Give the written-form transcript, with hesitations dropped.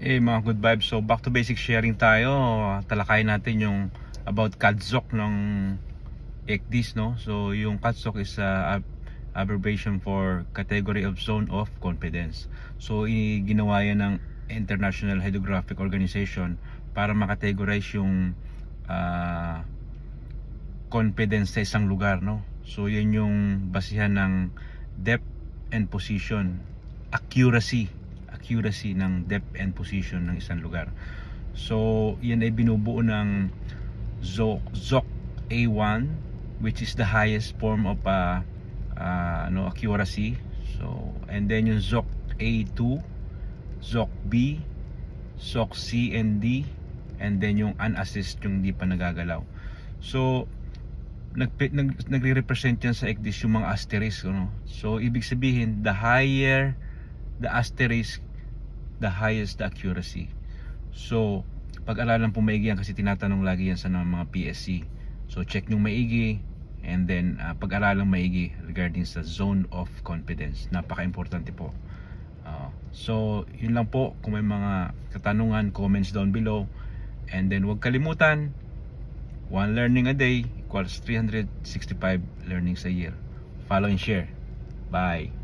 Mga good vibes. So back to basic sharing tayo. Talakayin natin yung about CADSOC ng ECDIS, no? So yung CADSOC is abbreviation for Category of Zone of Confidence. So ginawa yan ng International Hydrographic Organization para makategorize yung confidence sa isang lugar, no? So yan yung basihan ng depth and position, accuracy ng depth and position ng isang lugar. So yan ay binubuo ng ZOC A1, which is the highest form of accuracy. So and then yung ZOC A2, ZOC B, ZOC C and D, and then yung unassist, yung di pa nagagalaw. So nagre-represent yan sa ECDIS yung mga asterisk, no? So ibig sabihin, the higher the asterisk, the highest the accuracy. So pag-aralan po maigi yan kasi tinatanong lagi yan sa mga PSC. So check nyo maigi, and then pag-aralan maigi regarding sa zone of confidence. Napaka-importante po. So yun lang po. Kung may mga katanungan, comments down below. And then huwag kalimutan, 1 learning a day equals 365 learnings a year. Follow and share. Bye.